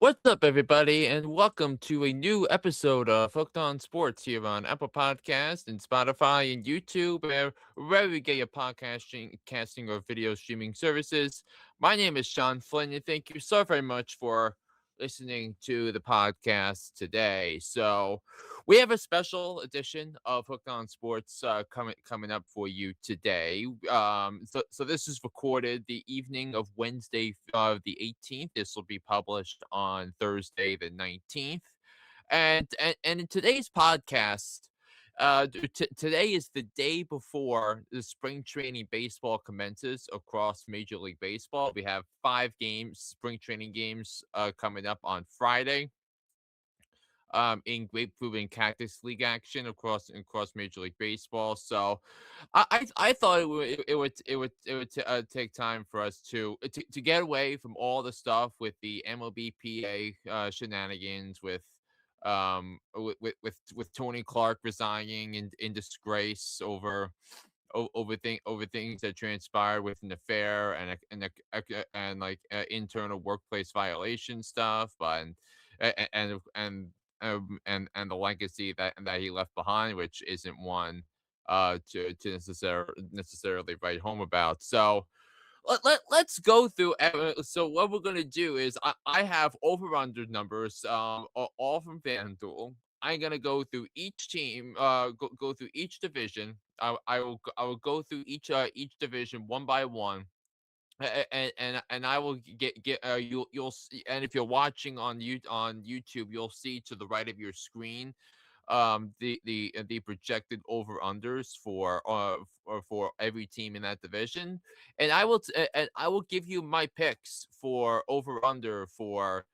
What's up, everybody, and welcome to a new episode of Hooked on Sports here on Apple Podcast and Spotify and YouTube, or wherever you get your podcasting, casting, or video streaming services. My name is Sean Flynn, and thank you so very much for listening to the podcast today. So, we have a special edition of Hooked on Sports coming up for you today. So this is recorded the evening of Wednesday, the 18th. This will be published on Thursday, the 19th. And in today's podcast, today is the day before the spring training baseball commences across Major League Baseball. We have 5 games, spring training games, coming up on Friday, in Grapefruit and Cactus League action across Major League Baseball. So, I thought it would take time for us to get away from all the stuff with the MLB shenanigans with Tony Clark resigning in disgrace over things that transpired with an affair and like internal workplace violation stuff, but and the legacy that he left behind, which isn't one to necessarily write home about. So let's go through. So what we're gonna do is I have over under numbers, all from FanDuel. I'm gonna go through each team, go through each division. I will go through each division one by one, and I will get you'll see, and if you're watching on YouTube, you'll see to the right of your screen the projected over unders for every team in that division, and I will give you my picks for over under for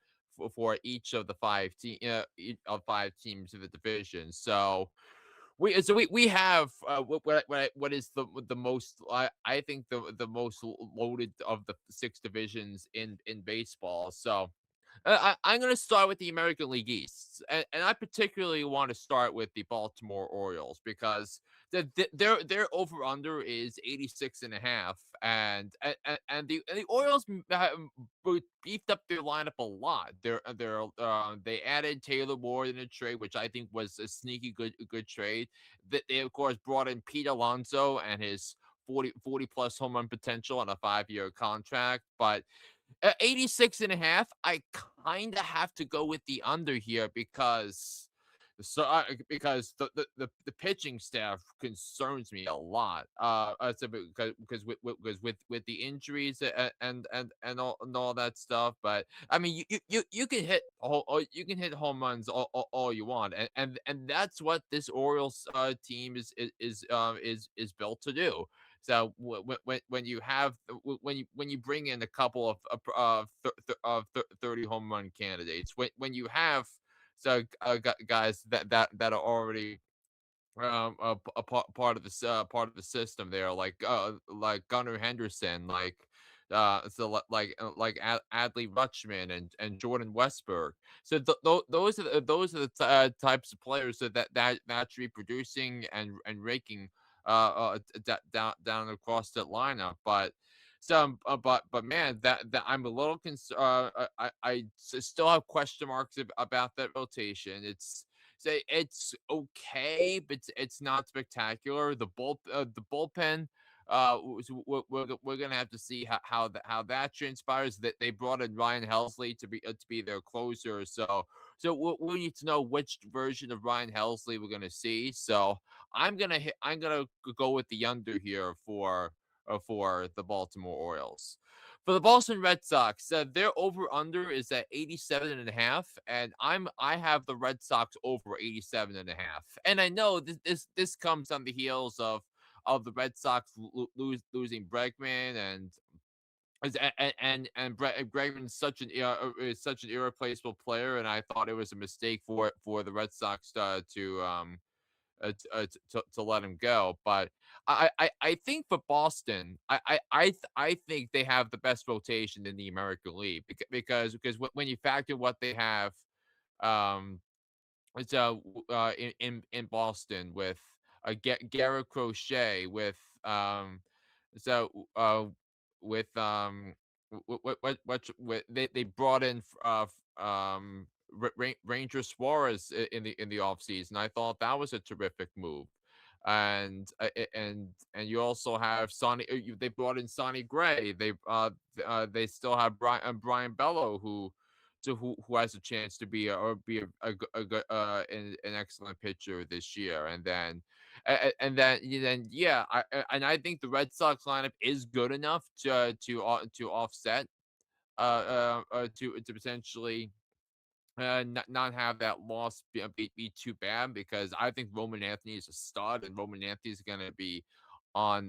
each of the of 5 teams of the division. So we have what is the most, I think the most loaded of the 6 divisions in baseball. So I'm going to start with the American League East, and I particularly want to start with the Baltimore Orioles because their over under is 86 and a half, and the Orioles beefed up their lineup a lot. They added Taylor Ward in a trade, which I think was a sneaky good trade. That they of course brought in Pete Alonso and his 40 plus home run potential on a 5-year contract, but 86 and a half, I kind of have to go with the under here because the pitching staff concerns me a lot. So because with the injuries and all that stuff. But I mean, you can hit you can hit home runs all you want, and that's what this Orioles team is built to do. So when you have when you bring in a couple of 30 home run candidates, when you have guys that are already part of part of the system there, like Gunnar Henderson, Adley Rutschman and Jordan Westberg. So those are the types of players that should be producing and raking down across that lineup. But man, that I'm a little still have question marks about that rotation. It's okay, but it's not spectacular. The bullpen, we're gonna have to see how that transpires. That they brought in Ryan Helsley to be their closer, so we need to know which version of Ryan Helsley we're gonna see. So I'm gonna go with the under here for the Baltimore Orioles. For the Boston Red Sox, their over under is at 87 and a half, and I have the Red Sox over 87 and a half. And I know this comes on the heels of the Red Sox losing Bregman and Bregman's is such an irreplaceable player, and I thought it was a mistake for the Red Sox to let him go. But I think for Boston, I think they have the best rotation in the American League because when you factor what they have, um, in Boston with Garrett Crochet so with what with they brought in Ranger Suarez in the offseason. I thought that was a terrific move. And you also have they brought in Sonny Gray. They still have Brian Bello, who has a chance to be a good an excellent pitcher this year. And then yeah, and I think the Red Sox lineup is good enough to offset to potentially not have that loss be too bad, because I think Roman Anthony is a stud, and Roman Anthony is going to be a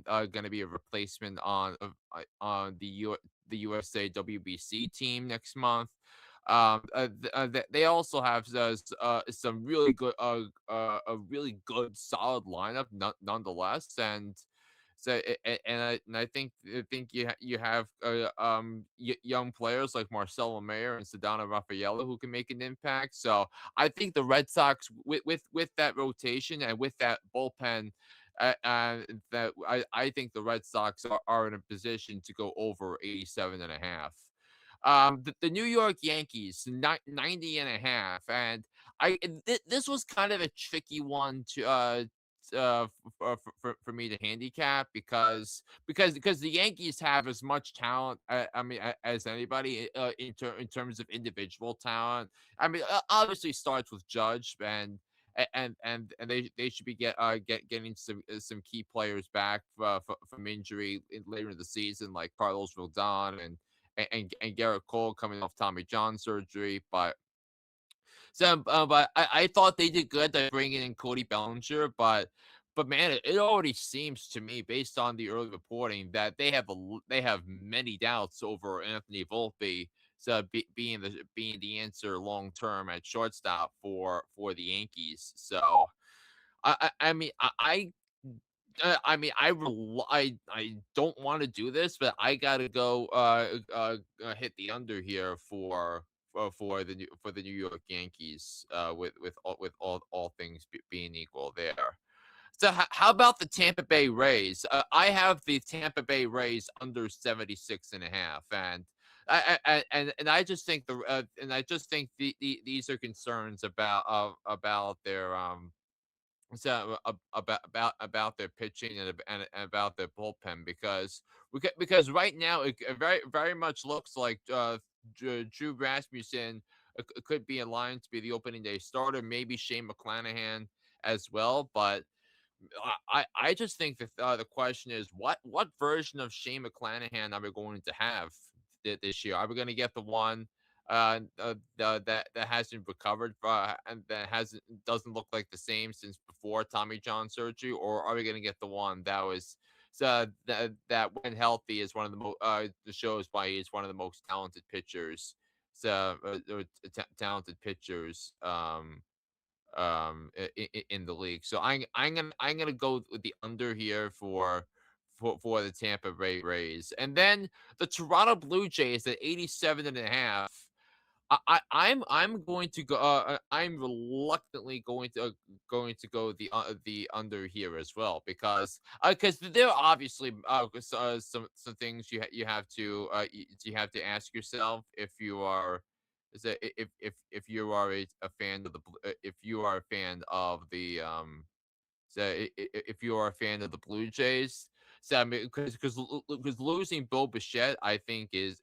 replacement on the USA WBC team next month. They also have some really good a really good solid lineup nonetheless. And I think you have young players like Marcelo Mayer and Sedano Rafaela who can make an impact. So I think the Red Sox, with that rotation and with that bullpen, that I think the Red Sox are in a position to go over 87.5. The New York Yankees, 90.5. And this was kind of a tricky one for me to handicap, because the Yankees have as much talent, I mean, as anybody, in terms of individual talent. I mean, obviously starts with Judge, and they should be getting some key players back from injury later in the season, like Carlos Rodon and Garrett Cole coming off Tommy John surgery. But I thought they did good by bringing in Cody Bellinger. But man, it already seems to me, based on the early reporting, that they have many doubts over Anthony Volpe, so being the answer long term at shortstop for the Yankees. So I mean, I don't want to do this, but I gotta go hit the under here for the New York Yankees, with all things being equal there. So how about the Tampa Bay Rays? I have the Tampa Bay Rays under 76.5. And these are concerns about their about their pitching and about their bullpen, because right now it very much looks like Drew Rasmussen could be in line to be the opening day starter, maybe Shane McClanahan as well. But I just think that the question is, what version of Shane McClanahan are we going to have this year? Are we going to get the one that hasn't recovered, and that hasn't doesn't look like the same since before Tommy John surgery, or are we going to get the one that was that when healthy is one of the shows why he's one of the most talented pitchers, talented pitchers in the league. So I'm gonna go with the under here for the Tampa Bay Rays. And then the Toronto Blue Jays at 87.5. I'm going to go. I'm reluctantly going to go the under here as well, because there are obviously some things you have to ask yourself if you are is that if you are a fan of if you are a fan of the if you are a fan of the Blue Jays. So I mean, because losing Bo Bichette, I think is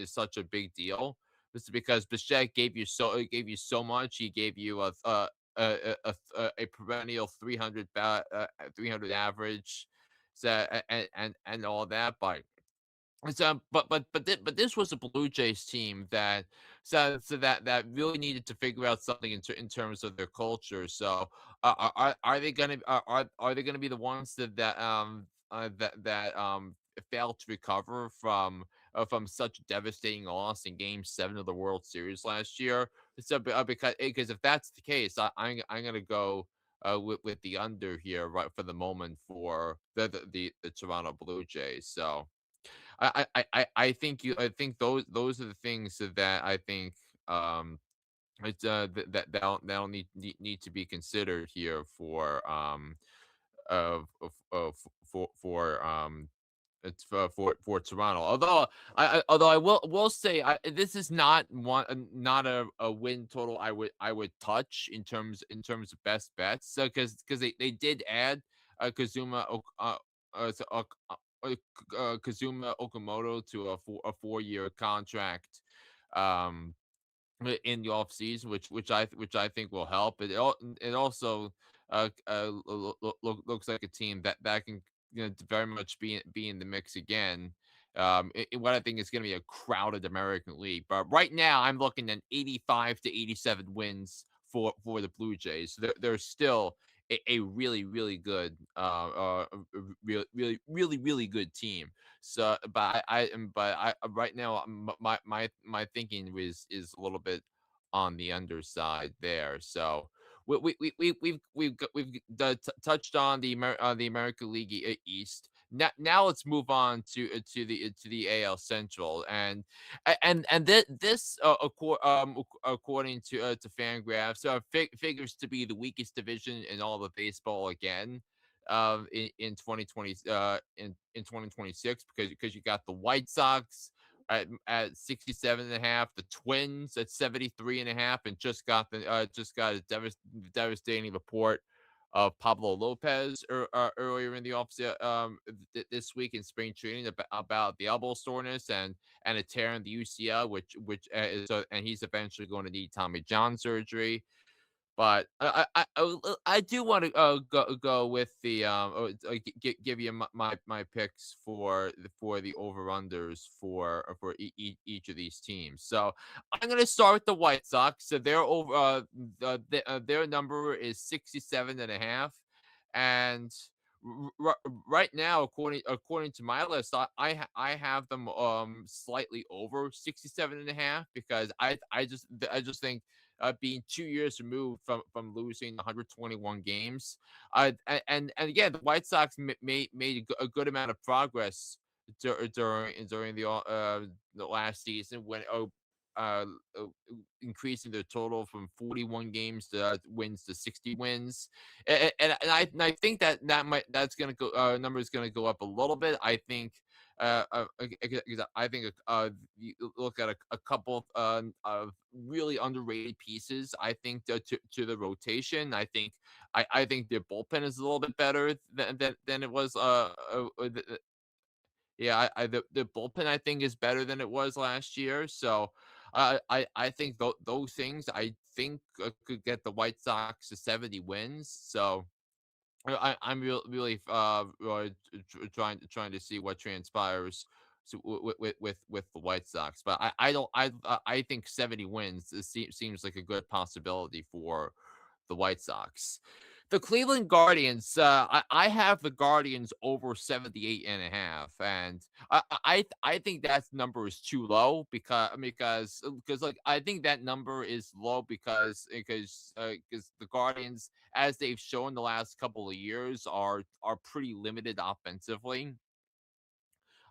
such a big deal. This is because Bichette gave you so much. He gave you a perennial 300 average, and all that. But this was a Blue Jays team that really needed to figure out something in terms of their culture. So are they gonna are they gonna be the ones that failed to recover from such a devastating loss in Game 7 of the World Series last year? So because if that's the case, I'm gonna go with the under here right for the moment for the Toronto Blue Jays. So. I think those are the things that I think that'll need to be considered here for It's for Toronto. Although I will say this is not a win total I would touch in terms of best bets. So because they did add Kazuma Okamoto to a 4-year contract. Um, in the offseason, which I think will help. It also looks like a team that can, very much be in the mix again. What I think is going to be a crowded American League, but right now I'm looking at 85 to 87 wins for the Blue Jays. They're still a really really good really good team. So, but I right now, my thinking is a little bit on the underside there. So touched on the American League East. Now let's move on to the AL Central, and this according to Fangraphs, figures to be the weakest division in all of baseball again, in 2020 in 2026, because you got the White Sox at 67.5, the Twins at 73.5, and just got a devastating report of Pablo Lopez earlier in the offseason, this week in spring training, about the elbow soreness and a tear in the UCL, and he's eventually going to need Tommy John surgery. But I do want to go with give you my picks for the over unders for each of these teams. So I'm gonna start with the White Sox. So their number is 67.5, and right now, according to my list, I have them slightly over 67.5, because I just think, being 2 years removed from losing 121 games. And again, the White Sox made a good amount of progress during the last season, when uh, uh, increasing their total from 41 games to wins to 60 wins. And I think that's gonna go number is gonna go up a little bit. I think, because I think, you look at a couple of really underrated pieces. I think, to the rotation. I think their bullpen is a little bit better than it was. Yeah, the bullpen, I think, is better than it was last year. So I think those things, I think, could get the White Sox to 70 wins. So I'm really trying to see what transpires, with the White Sox. But I don't I think 70 wins seems like a good possibility for the White Sox. The Cleveland Guardians, I have the Guardians over 78.5, and I think that number is too low, because like, I think that number is low because the Guardians, as they've shown the last couple of years, are pretty limited offensively.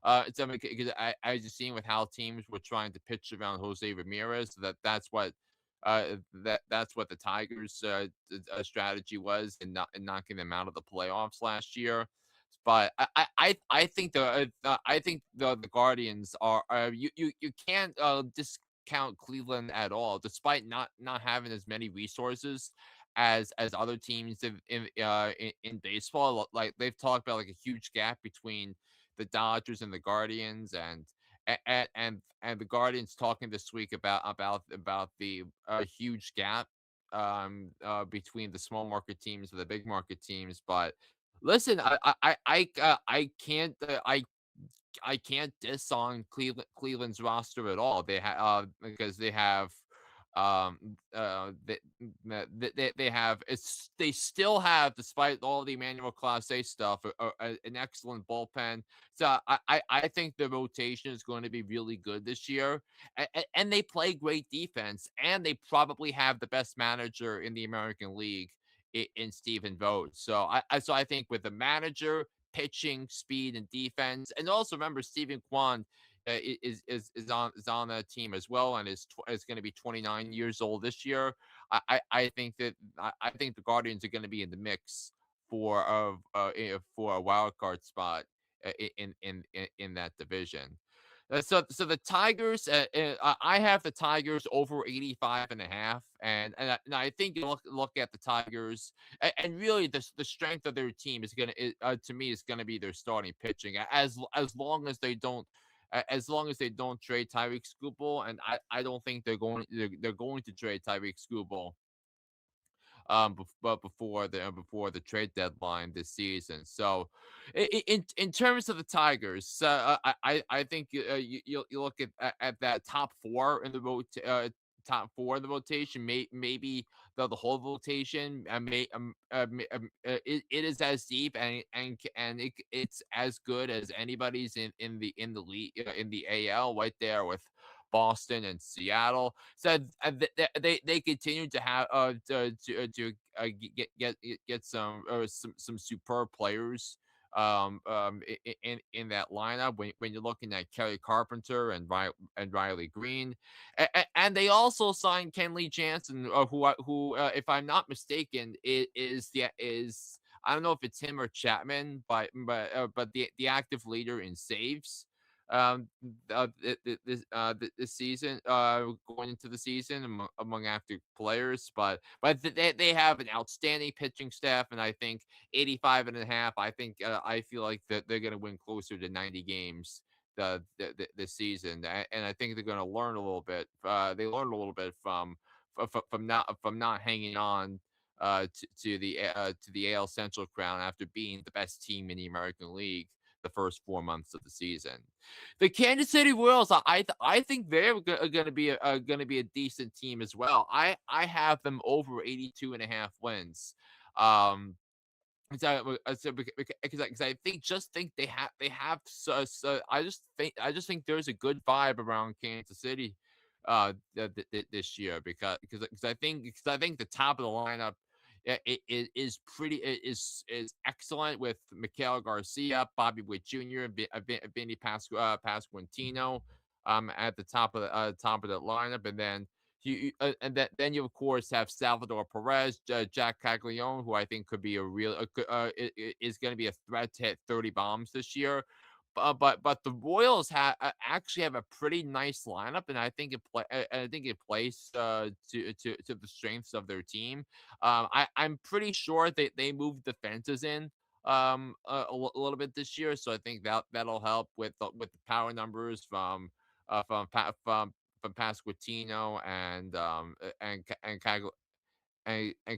It's because I just seen with how teams were trying to pitch around Jose Ramirez, that's what the Tigers' strategy was, in knocking them out of the playoffs last year. But I think the Guardians are, you can't discount Cleveland at all, despite not having as many resources as other teams in baseball. Like, they've talked about, like, a huge gap between the Dodgers and the Guardians, and the Guardians talking this week about the huge gap, between the small market teams and the big market teams. But listen, I can't diss on Cleveland's roster at all. Because they have, they have, they still have, despite all the Emmanuel Clase stuff, an excellent bullpen. So I think the rotation is going to be really good this year, and they play great defense, and they probably have the best manager in the American League, in Stephen Vogt. So I think, with the manager, pitching, speed, and defense. And also, remember, Stephen Kwan, is on that team as well, and is going to be 29 years old this year. I think the Guardians are going to be in the mix for a wild card spot in that division. So the Tigers, I have the Tigers over 85.5, and I think you look at the Tigers, and really the strength of their team is to me is gonna be their starting pitching. As long as they don't as long as they don't trade Tyreek Skubal, and I don't think they're going to trade Tyreek Skubal but before the trade deadline this season. So, in terms of the Tigers, I think you look at that top four in the rotation, maybe the whole rotation, it is as deep it's as good as anybody's in the league in the AL right there with Boston and Seattle. So they continue to have get some superb players in that lineup when you're looking at Kelly Carpenter and Riley Green, and they also signed Kenley Jansen, who if I'm not mistaken is I don't know if it's him or Chapman, but the active leader in saves um this season going into the season among active players, but they have an outstanding pitching staff, and I think 85.5, I feel like that they're going to win closer to 90 games this season, and I think they're going to learn a little bit. They learned a little bit from not hanging on to the AL Central crown after being the best team in the American League the first 4 months of the season. The Kansas City Royals, I think they're going to be going to be a decent team as well. I have them over 82.5 wins. Um, because I think they have I just think there's a good vibe around Kansas City this year because I think the top of the lineup it is pretty is excellent with Miguel Garcia, Bobby Witt Jr., Vinny Pasquantino at the top of the lineup, and then then you of course have Salvador Perez, Jack Caglione, who I think could be is going to be a threat to hit 30 bombs this year. But the Royals actually have a pretty nice lineup, and I think it plays to the strengths of their team. I'm pretty sure they moved the fences in a little bit this year, so I think that'll help with the power numbers from Pasquantino and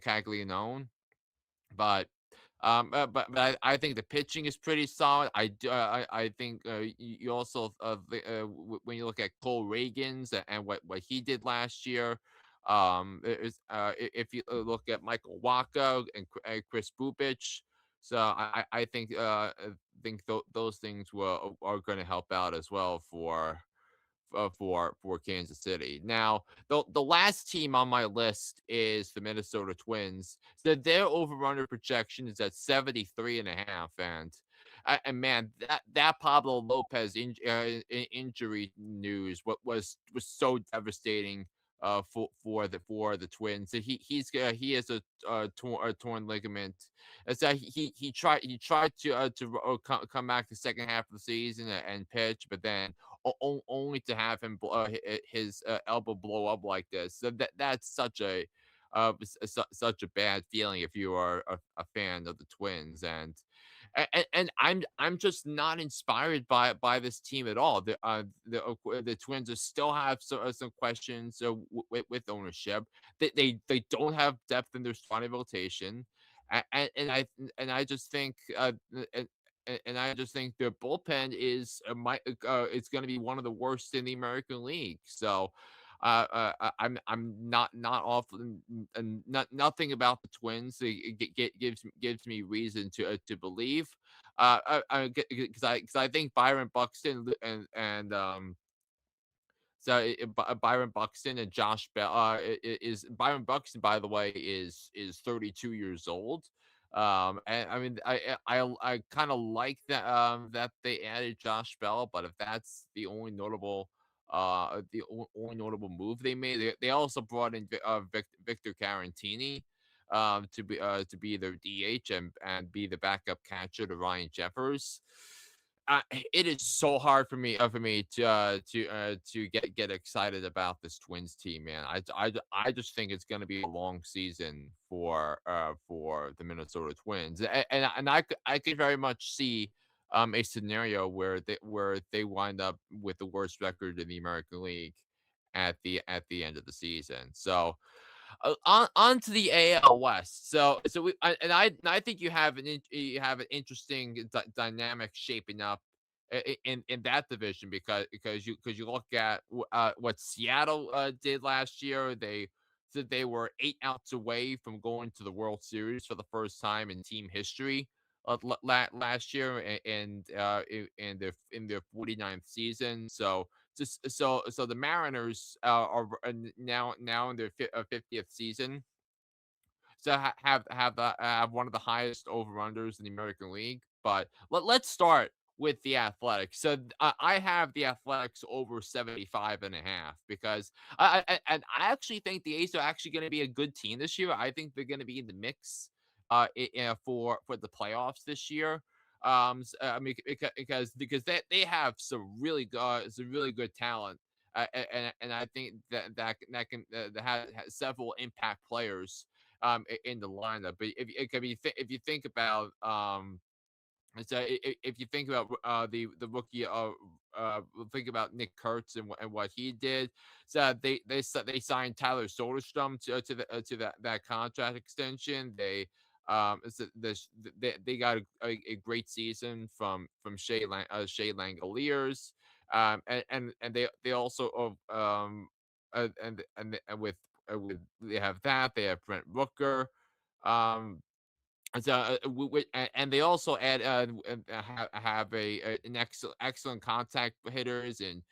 Caglianone. But I think the pitching is pretty solid. I think you also when you look at Cole Reagans and what he did last year, if you look at Michael Waka and Chris Bubich, so I think those things are going to help out as well for Kansas City. Now, the last team on my list is the Minnesota Twins. So their over/under projection is at 73.5, and man, that Pablo Lopez injury news was so devastating for the Twins. So he has a torn ligament. So he tried come back the second half of the season and pitch, but then only to have him his elbow blow up like this. So that's such a bad feeling if you are a fan of the Twins, and I'm just not inspired by this team at all. The Twins still have some questions with ownership. They don't have depth in their starting rotation, and I just think and I just think their bullpen it's going to be one of the worst in the American League. So I'm not off and nothing about the Twins gives me reason to believe because I think Byron Buxton and so Byron Buxton and Josh Bell is Byron Buxton, by the way, is 32 years old. And I mean, I kind of like that that they added Josh Bell, but if that's the only notable move they made, they also brought in Victor Carantini to be their DH and be the backup catcher to Ryan Jeffers. It is so hard for me to get excited about this Twins team, man. I just think it's gonna be a long season for the Minnesota Twins, and I could very much see a scenario where they wind up with the worst record in the American League at the end of the season. So on to the AL West. And I think you have an interesting dynamic shaping up in that division because you look at what Seattle did last year. They said they were 8 outs away from going to the World Series for the first time in team history last year, in their 49th season. So the Mariners are now in their 50th season, so have one of the highest over unders in the American League. But let's start with the Athletics. So I have the Athletics over 75 and a half because and I actually think the A's are actually going to be a good team this year. I think they're going to be in the mix for the playoffs this year. I mean, because they have some really good talent. And I think that can that has several impact players in the lineup. But if you think about if you think about the rookie, think about Nick Kurtz and what he did. So they signed Tyler Soderstrom to that contract extension. They got a great season from Shea Langoliers, and they also with they have that they have Brent Rooker. Um, and they also have an excellent contact hitters and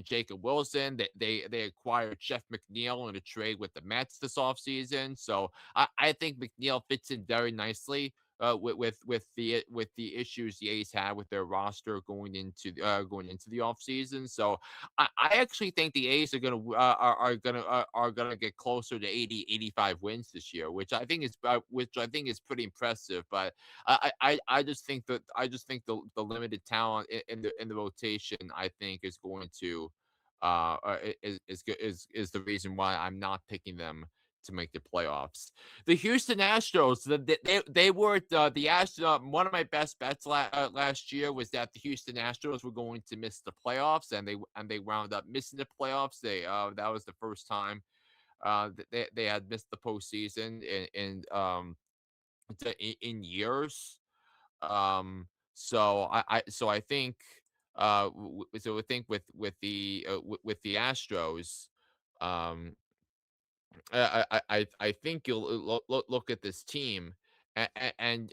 Jacob Wilson. They acquired Jeff McNeil in a trade with the Mets this offseason. So I think McNeil fits in very nicely with the issues the A's had with their roster going into the offseason. So I actually think the A's are gonna get closer to 80, 85 wins this year, which I think is pretty impressive. But I just think the limited talent in the rotation I think is going to is the reason why I'm not picking them to make the playoffs. The Houston Astros, they were the Astros. One of my best bets last year was that the Houston Astros were going to miss the playoffs, and they wound up missing the playoffs. That was the first time that they had missed the postseason in years. So I think so I think with the Astros. Um, I think you'll look at this team and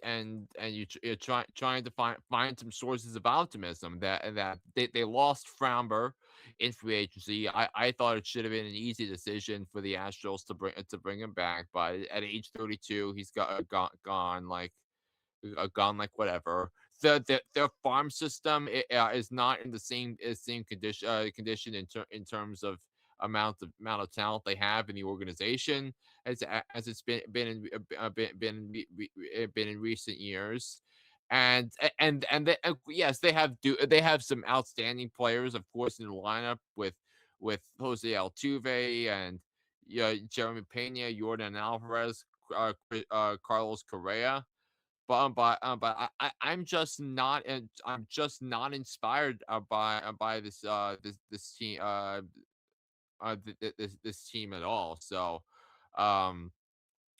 you're trying to find some sources of optimism that they lost Framber in free agency. I thought it should have been an easy decision for the Astros to bring him back, but at age 32, he's gone like whatever. Their farm system is not in the same condition in terms of amount of talent they have in the organization as it's been in recent years. Yes, they have some outstanding players, of course, in the lineup with Jose Altuve and Jeremy Pena, Jordan Alvarez, Carlos Correa. I'm just not inspired by this team this team at all. So, um,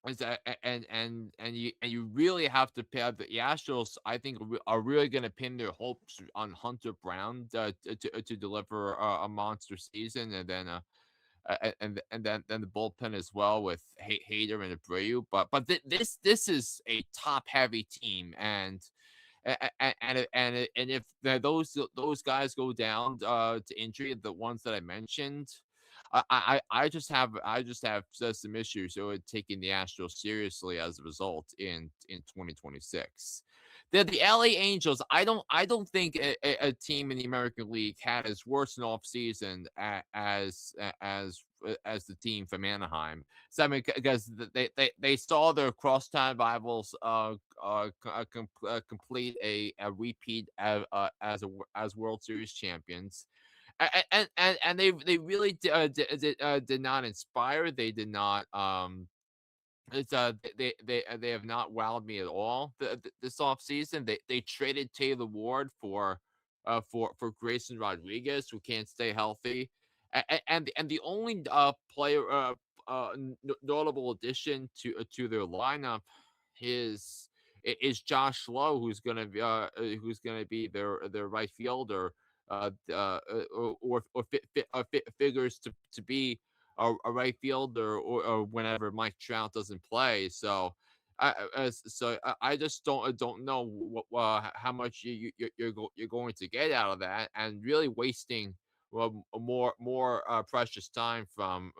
and you really have to pay the Astros. I think are really going to pin their hopes on Hunter Brown to deliver a monster season, and then then the bullpen as well with Hader and Abreu. This is a top heavy team, and if those guys go down to injury, the ones that I mentioned, I just have some issues with taking the Astros seriously as a result in 2026. The LA Angels, I don't think a team in the American League had as worse an offseason as as the team from Anaheim. So I mean, because they saw their crosstown rivals complete a repeat as World Series champions, and they really did not inspire. They did not it's they have not wowed me at all this offseason. They traded Taylor Ward for Grayson Rodriguez, who can't stay healthy, and the only player notable addition to their lineup is Josh Lowe, who's gonna be their right fielder, figures to be a right fielder or whenever Mike Trout doesn't play. So I just don't know how much you're going to get out of that, and really wasting more precious time from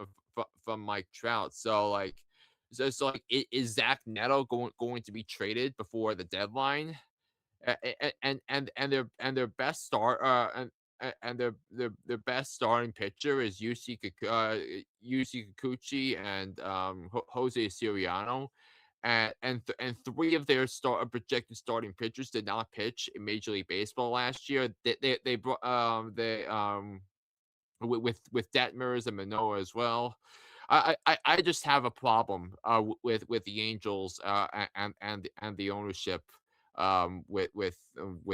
Mike Trout. So like is Zach Neto going to be traded before the deadline? And their best their best starting pitcher is UC Kikuchi and Jose Siriano, and three of their projected starting pitchers did not pitch in Major League Baseball last year. They brought with Detmers and Manoah as well. I just have a problem with the Angels and the ownership with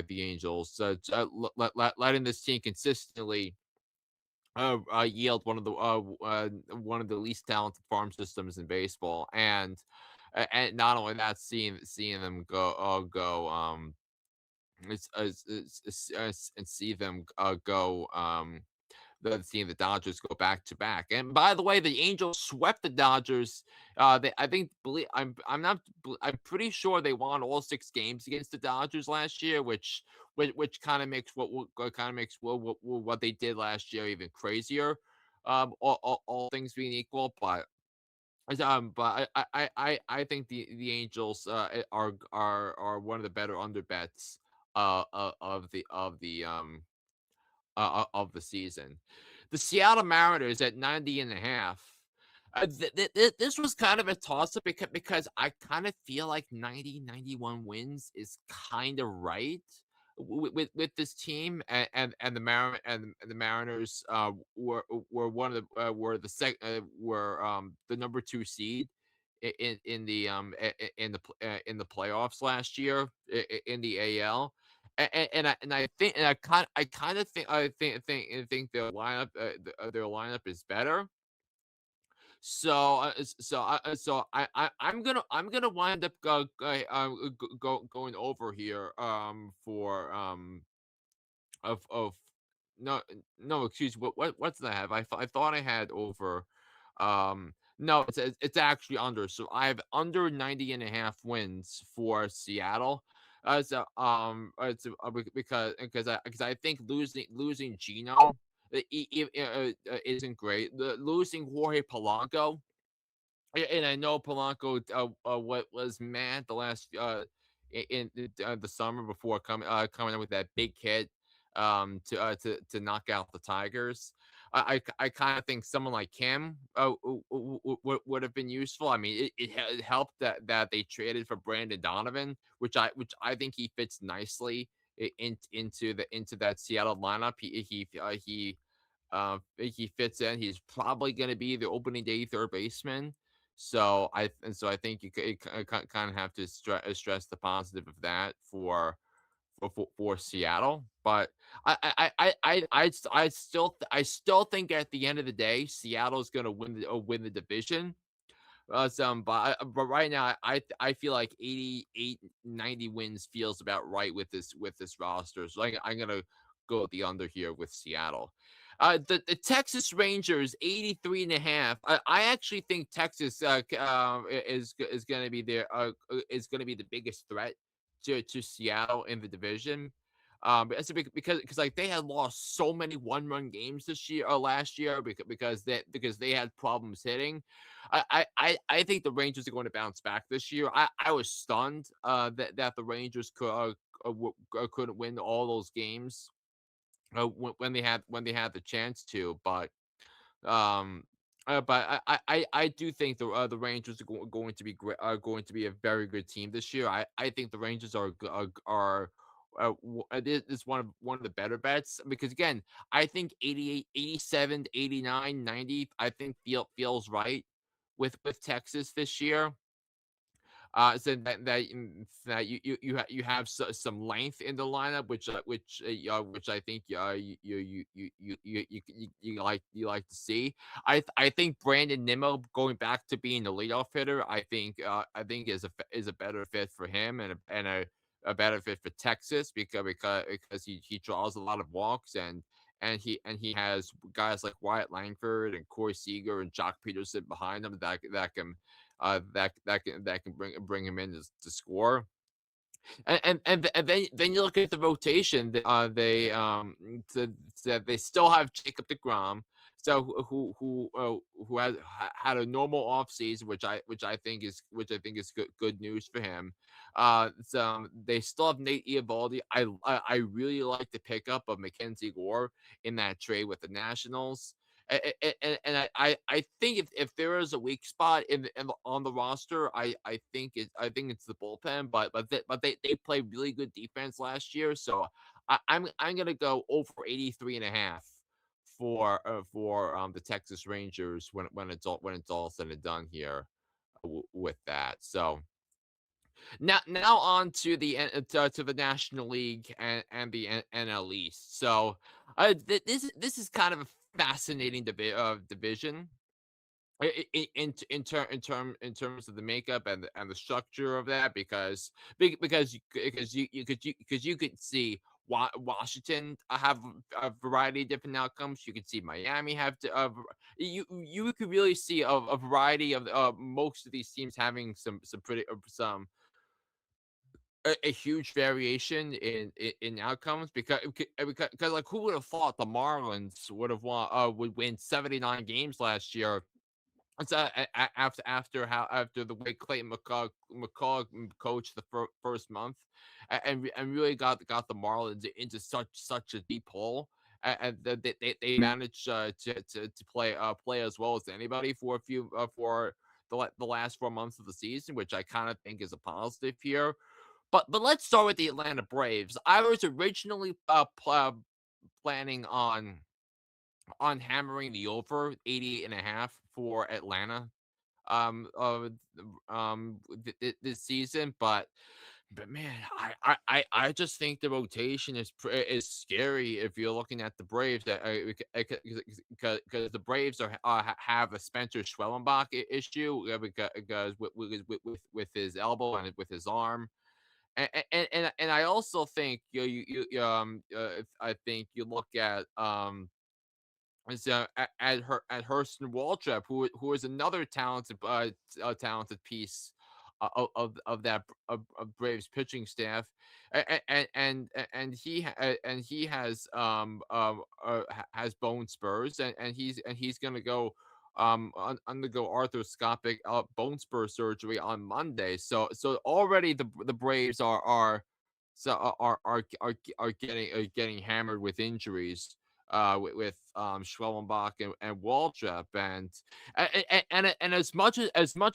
the Angels, letting this team consistently yield one of the least talented farm systems in baseball, and not only that, seeing them go and see them go seeing the Dodgers go back to back. And by the way, the Angels swept the Dodgers. They I think believe I'm not I'm pretty sure they won all 6 games against the Dodgers last year, which kind of makes what they did last year even crazier. All things being equal, but I think the Angels are one of the better under bets of the season. The Seattle Mariners at 90.5. This was kind of a toss up because I kind of feel like 91 wins is kind of right with this team, and the Mariners were one of the number 2 seed in the in the playoffs last year in the AL. I kind of think their lineup is better. I'm gonna wind up going over here for of no, no, excuse me, what's that I have? I thought I had over, no, it's actually under. So I have under 90.5 wins for Seattle. It's because I think losing Gino isn't great. Losing Jorge Polanco, and I know Polanco, what was mad the last in the summer before coming in with that big hit to knock out the Tigers. I kind of think someone like him would have been useful. I mean, it helped that they traded for Brandon Donovan, which I think he fits nicely into that Seattle lineup. He fits in. He's probably going to be the opening day third baseman. So I think you kind of have to stress the positive of that for Seattle. But I still think at the end of the day, Seattle's going to win the division. But right now, I feel like 88, 90 wins feels about right with this roster. So I'm gonna go with the under here with Seattle. The Texas Rangers 83.5. I actually think Texas is gonna be is gonna be the biggest threat to Seattle in the division. It's because like they had lost so many one-run games this year or last year because they had problems hitting. I think the Rangers are going to bounce back this year. I was stunned that the Rangers couldn't win all those games when they had the chance to, but um But I do think the Rangers going to be are going to be a very good team this year. I think the Rangers this is one of the better bets because again I think 88, 87, 89, 90. I think feels right with Texas this year. So that you have some length in the lineup, which I think you like to see. I think Brandon Nimmo going back to being the leadoff hitter, I think is a better fit for him a better fit for Texas because he draws a lot of walks and he has guys like Wyatt Langford and Corey Seager and Jock Peterson behind him that can bring him in to score. And then you look at the rotation. They still have Jacob Degrom, so who has had a normal offseason, which I think is good news for him. So they still have Nate Eovaldi. I really like the pickup of Mackenzie Gore in that trade with the Nationals. And I think if there is a weak spot on the roster, I think it's the bullpen, but they played really good defense last year, so I'm gonna go over 83.5 for the Texas Rangers when it's all said and done here with that. So now on to to the National League and the NL East. So this is kind of a fascinating division in terms of the makeup and the structure of that because you could see Washington have a variety of different outcomes. You could see Miami have you could really see a variety of most of these teams having some pretty some a huge variation in outcomes because like who would have thought the Marlins would win 79 games last year. It's after the way Clayton McCall coached the first month, and really got the Marlins into such a deep hole, and they managed to play as well as anybody for a few for the last 4 months of the season, which I kind of think is a positive here. But let's start with the Atlanta Braves. I was originally planning on hammering the over 88.5 for Atlanta this season, but man, I just think the rotation is scary if you're looking at the Braves because the Braves have a Spencer Schwellenbach issue because with his elbow and with his arm. And I also think I think you look at at Hurston Waltrip, who is another talented piece of that of Braves pitching staff, and he has bone spurs, and he's gonna go undergo arthroscopic bone spur surgery on Monday. So already the Braves are getting hammered with injuries Schwellenbach and Waltrip and much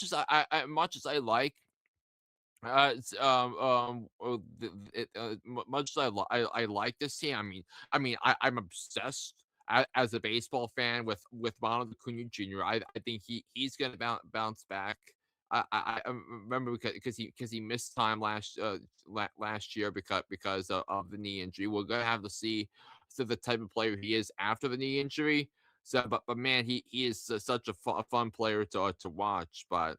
as I like much as I like this team. I'm obsessed as a baseball fan with Ronald Acuna Jr. I think he's gonna bounce back. I remember because he missed time last year of the knee injury. We're gonna have to see the type of player he is after the knee injury. So, but man, he is such a fun player to watch. But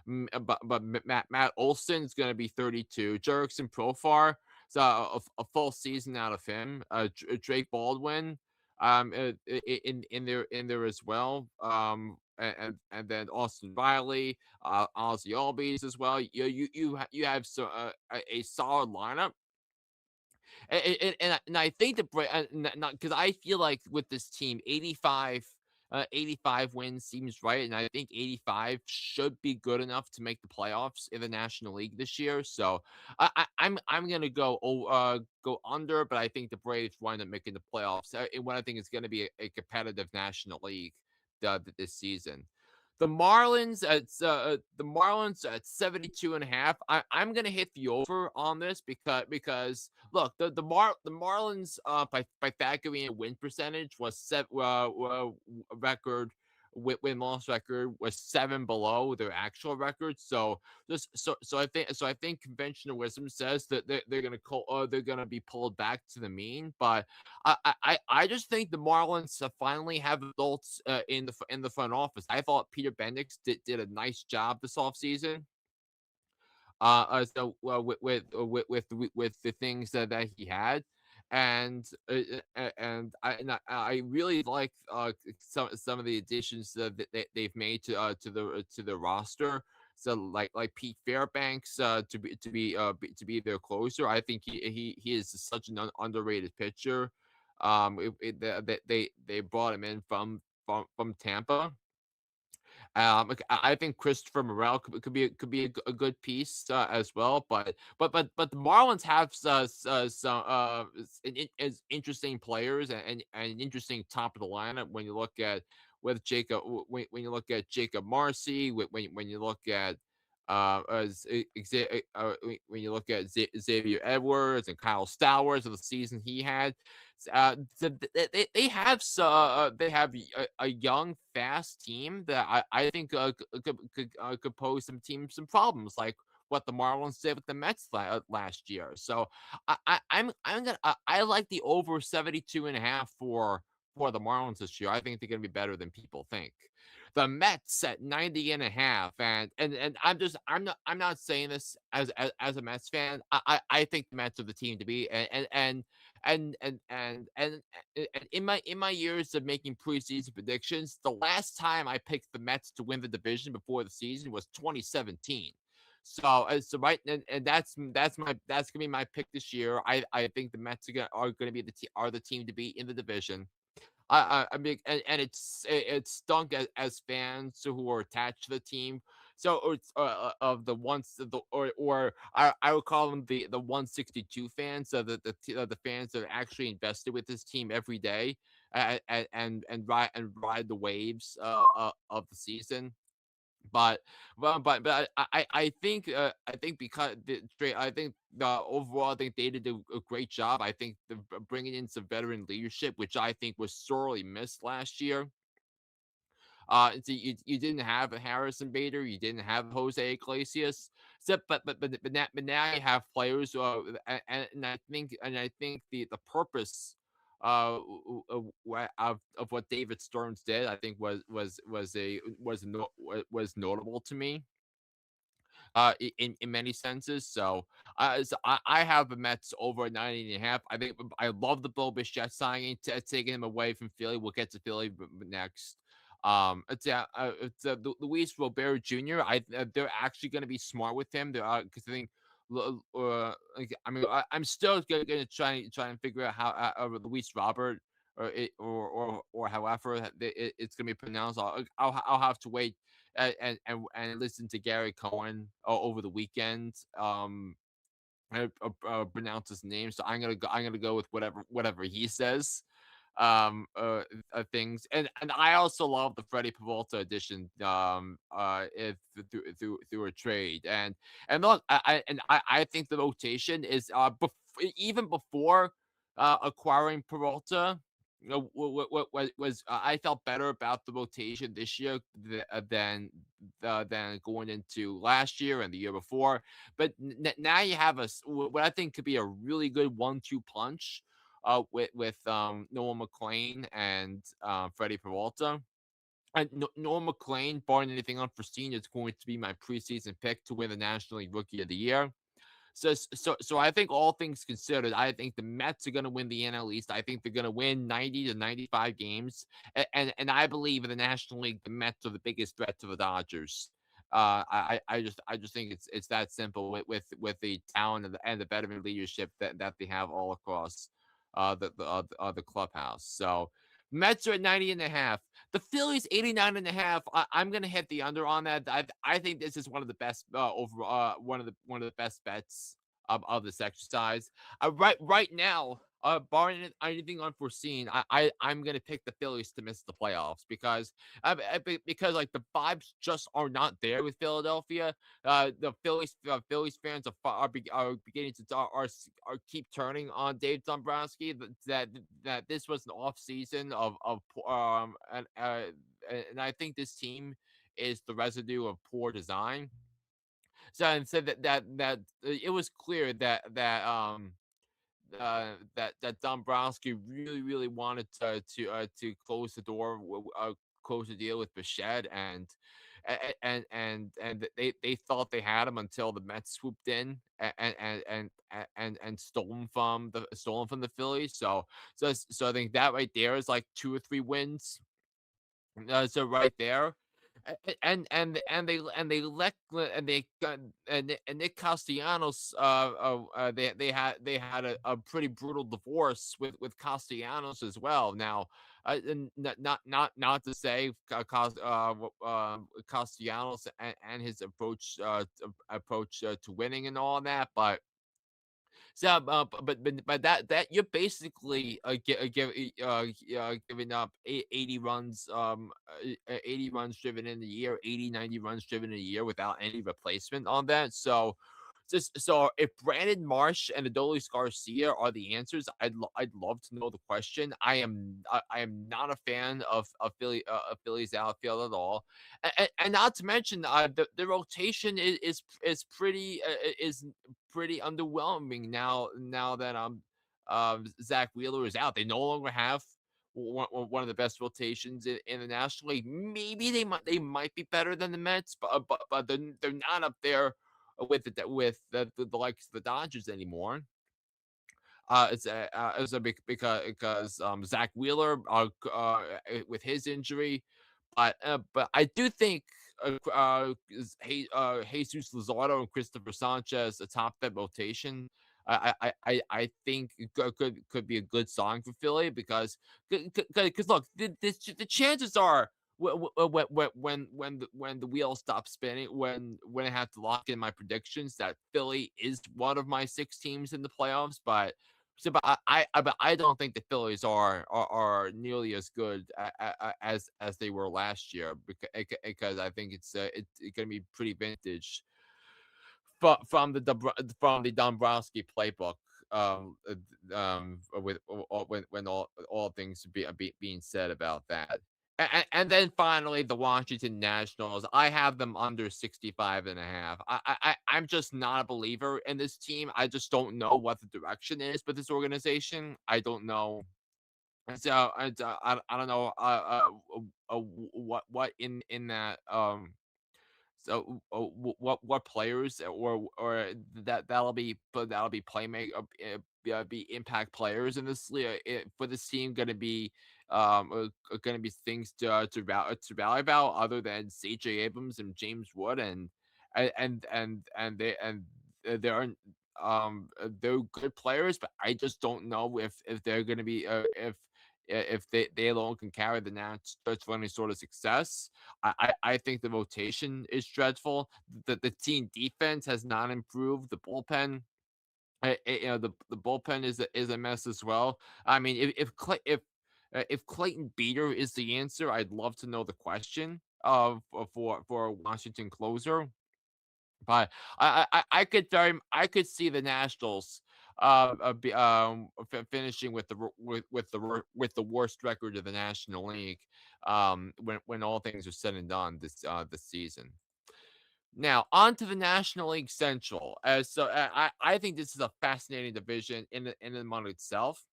Matt Olson's gonna be 32. Jurickson Profar, so a full season out of him. Drake Baldwin, in there as well. And then Austin Riley, Ozzy Albies as well. You have a solid lineup. And I think not because I feel like with this team, 85 wins seems right, and I think 85 should be good enough to make the playoffs in the National League this year. So I'm gonna go under, but I think the Braves wind up making the playoffs in what I think is going to be a competitive National League. this season. The Marlins at 72 and a half. I'm gonna hit the over on this because look, the Marlins Pythagorean win percentage was record win loss record was 7 below their actual record. So I think conventional wisdom says that they're gonna be pulled back to the mean. But I just think the Marlins finally have adults in the front office. I thought Peter Bendix did a nice job this offseason. With the things that he had, and I really like some of the additions that they've made to the roster. So like Pete Fairbanks to be their closer. I think he is such an underrated pitcher. They brought him in from Tampa. Like, I think Christopher Morel could be a good piece as well. But the Marlins have some as interesting players and interesting top of the lineup when you look at with Jacob when you look at Jacob Marcy when you look at when you look at Xavier Edwards and Kyle Stowers of the season he had. They have a young, fast team that I think could pose some problems, like what the Marlins did with the Mets last year. So I like the over 72 and a half for the Marlins this year. I think they're gonna be better than people think. The Mets at 90 and a half, and I'm not saying this as a Mets fan. I think the Mets are the team to be, and in my years of making preseason predictions, the last time I picked the Mets to win the division before the season was 2017. So right, and that's gonna be my pick this year. I think the Mets are gonna be the team to beat in the division. I mean, and it's stunk as fans who are attached to the team. So it's of the ones the or I would call them the 162 fans, so the fans that are actually invested with this team every day, and ride the waves of the season. But I think because overall I think they did a great job. I think bringing in some veteran leadership, which I think was sorely missed last year. So you didn't have a Harrison Bader, you didn't have Jose Iglesias, but now you have players, and I think the purpose of what David Stearns did, I think was notable to me in many senses. So I have the Mets over 90 and a half. I think I love the Bo Bichette signing, taking him away from Philly. We'll get to Philly next. Luis Robert Jr. They're actually going to be smart with him. They're because I think. I mean, I'm still gonna try and figure out how Luis Robert or however it's gonna be pronounced. I'll have to wait and listen to Gary Cohen over the weekend. Pronounce his name, so I'm gonna go with whatever he says. Things, and I also love the Freddie Peralta edition. If through a trade, and look, I think the rotation is even before acquiring Peralta. What was I felt better about the rotation this year than going into last year and the year before. But now you have what I think could be a really good 1-2 punch with Noah McLean and Freddie Peralta. And Noah McLean, barring anything unforeseen, is going to be my preseason pick to win the National League Rookie of the Year. So I think all things considered, I think the Mets are going to win the NL East. I think they're going to win 90 to 95 games, and I believe in the National League, the Mets are the biggest threat to the Dodgers. I just think it's that simple with the talent and the veteran leadership that they have all across the clubhouse. So Mets are at 90 and a half. The Phillies 89 and a half. I'm gonna hit the under on that. I think this is one of the best one of the best bets of this exercise. Right now, barring anything unforeseen, I'm gonna pick the Phillies to miss the playoffs because because like the vibes just are not there with Philadelphia. The Phillies fans are beginning to are keep turning on Dave Dombrowski. That this was an off season and I think this team is the residue of poor design. So and said that it was clear that Dombrowski really wanted to close the door, close the deal with Bichette, and they thought they had him until the Mets swooped in and stolen from the Phillies. So I think that right there is like 2 or 3 wins, so right there, and they let and they got and Nick Castellanos, they had a pretty brutal divorce with Castellanos as well. Now, and not to say Castellanos and his approach to winning and all that, but so, but that you're basically giving up 80 runs, 80 runs driven in the year, 80 90 runs driven in a year without any replacement on that. So if Brandon Marsh and Adolis Garcia are the answers, I'd love to know the question. I am not a fan of Philly's outfield at all, and not to mention the rotation is pretty underwhelming now that Zach Wheeler is out. They no longer have one of the best rotations in the National League. Maybe they might be better than the Mets, but they're not up there with the likes of the Dodgers anymore. It's a big because Zach Wheeler with his injury, but I do think Jesus Luzardo and Christopher Sanchez atop that rotation. I think could be a good song for Philly because look, the chances are when the wheels stop spinning, when I have to lock in my predictions, that Philly is one of my 6 teams in the playoffs. But I don't think the Phillies are nearly as good as they were last year because I think it's going to be pretty vintage from the Dombrowski playbook. When all things being said about that. And then finally, the Washington Nationals. I have them under 65 and a half. I'm just not a believer in this team. I just don't know what the direction is with this organization. I don't know. I don't know what in that what players that'll be be impact players in this for this team going to be going to be things to rally about other than CJ Abrams and James Wood and they aren't they're good players, but I just don't know if they're going to be if they alone can carry the Nats to any sort of success. I think the rotation is dreadful. The team defense has not improved. The bullpen, the bullpen is a mess as well. I mean, if Clayton Beater is the answer, I'd love to know the question for a Washington closer. But I could see the Nationals finishing with with the worst record of the National League when all things are said and done this season. Now, on to the National League Central. I think this is a fascinating division in and among itself.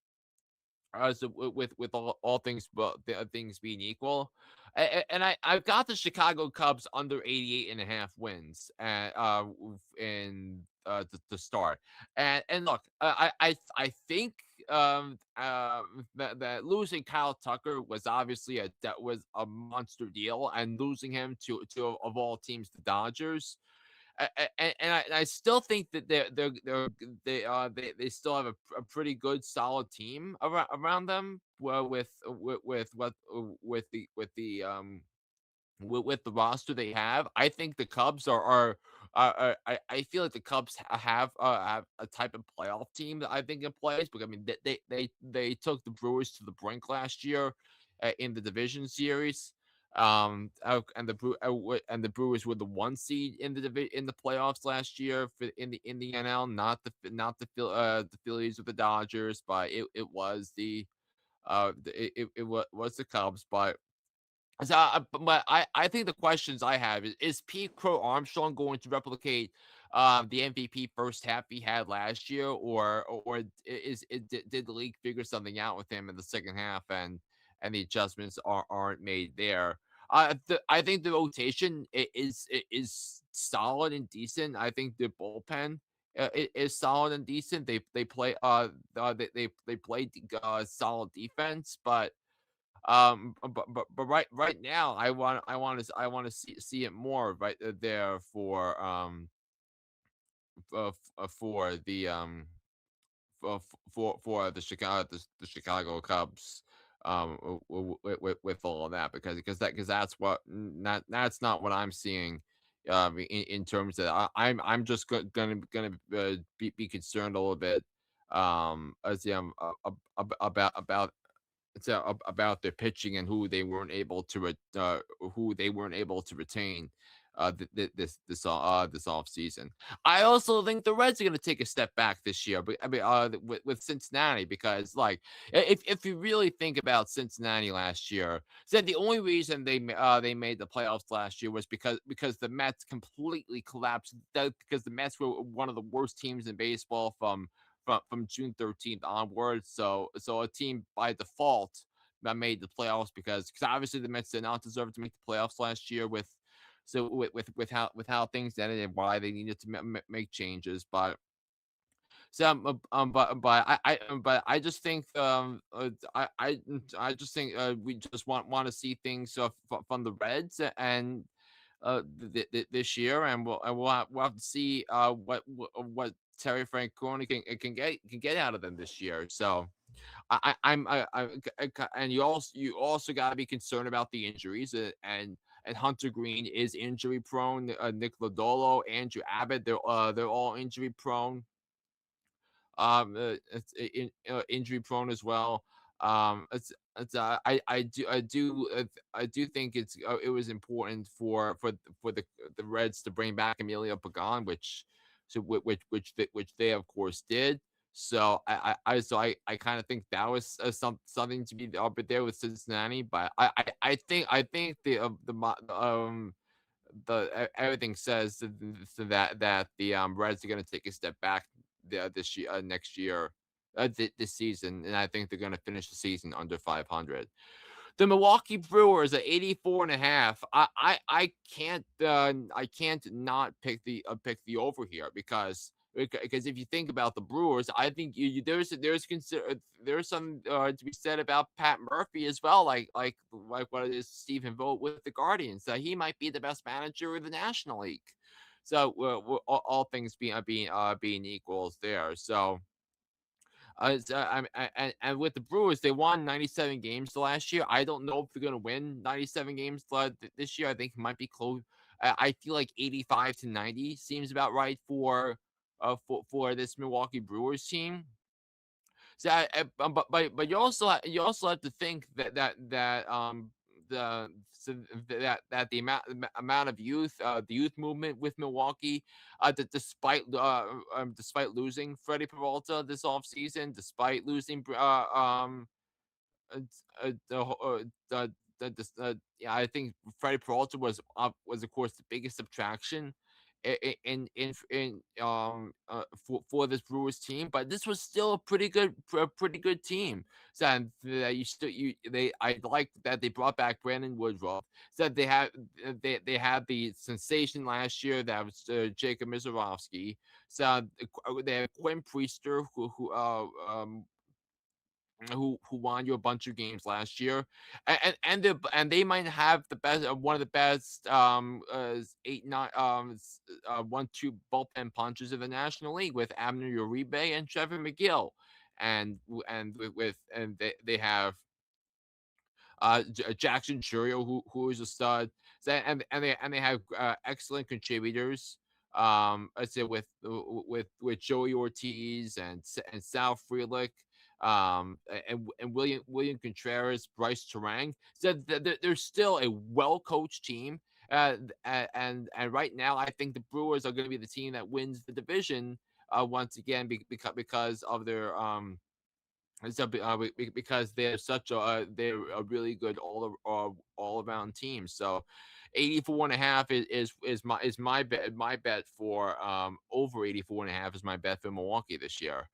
So with all things but the things being equal, and I've got the Chicago Cubs under 88 and a half wins in the start. And look, I think that losing Kyle Tucker was obviously that was a monster deal, and losing him to of all teams, the Dodgers. And I still think that they still have a pretty good solid team around them. Well, with what with the roster they have, I think the Cubs are I feel like the Cubs have a type of playoff team that I think in place. But I mean, they took the Brewers to the brink last year in the division series. And the Brewers were the one seed in in the playoffs last year for in the NL, the Phillies with the Dodgers, but it was was the Cubs. But I think the questions I have is Pete Crow Armstrong going to replicate the MVP first half he had last year, or did the league figure something out with him in the second half, and the adjustments aren't made there? I think the rotation is solid and decent. I think the bullpen is solid and decent. They play solid defense, but right now, I want to see it more right there for the Chicago Cubs with all of that because that's that's not what I'm seeing in terms of I'm just gonna be concerned a little bit as about their pitching and who they weren't able to retain this off season. I also think the Reds are going to take a step back this year, but I mean, with Cincinnati because if you really think about Cincinnati last year, said the only reason they made the playoffs last year was because the Mets completely collapsed. Because the Mets were one of the worst teams in baseball from June 13th onwards. So a team by default that made the playoffs because obviously the Mets did not deserve to make the playoffs last year with how things ended and why they needed to make changes. But I just think I just think we just want to see things from the Reds and this year, and we'll have to see what Terry Francona can get out of them this year. So and you also got to be concerned about the injuries and Hunter Green is injury prone. Nick Lodolo, Andrew Abbott, they're all injury prone. Injury prone as well. It's I do think it was important for the Reds to bring back Emilio Pagan, which they of course did. So I kind of think that was something to be up there with Cincinnati, but I think everything says that the Reds are going to take a step back this year next year this season, and I think they're going to finish the season under 500. The Milwaukee Brewers at 84.5. I can't not pick the over here because if you think about the Brewers, I think there's some to be said about Pat Murphy as well, like what is Stephen Vogt with the Guardians, that he might be the best manager in the National League. So all things being equals there. So and with the Brewers, they won 97 games last year. I don't know if they're going to win 97 games this year. I think it might be close. I feel like 85 to 90 seems about right for this Milwaukee Brewers team. So, but you also have to think that the amount of the youth movement with Milwaukee, despite losing Freddie Peralta this offseason, despite losing uh, yeah, I think Freddie Peralta was of course the biggest subtraction for this Brewers team, but this was still a pretty good team. So and that you still you they I like that they brought back Brandon Woodruff. Said they had the sensation last year that was Jacob Mizorowski. So they have Quinn Priester who won you a bunch of games last year, and they might have the best one of the best 1-2 bullpen punches in the National League with Abner Uribe and Trevor McGill, and they have Jackson Churio, who is a stud. So, and they have excellent contributors I'd say with Joey Ortiz and Sal Frelick, and William Contreras, Bryce Terang. So they're still a well coached team. And right now, I think the Brewers are going to be the team that wins the division once again because of their because they're a really good all around team. So 84 and a half is my bet for over 84 and a half is my bet for Milwaukee this year.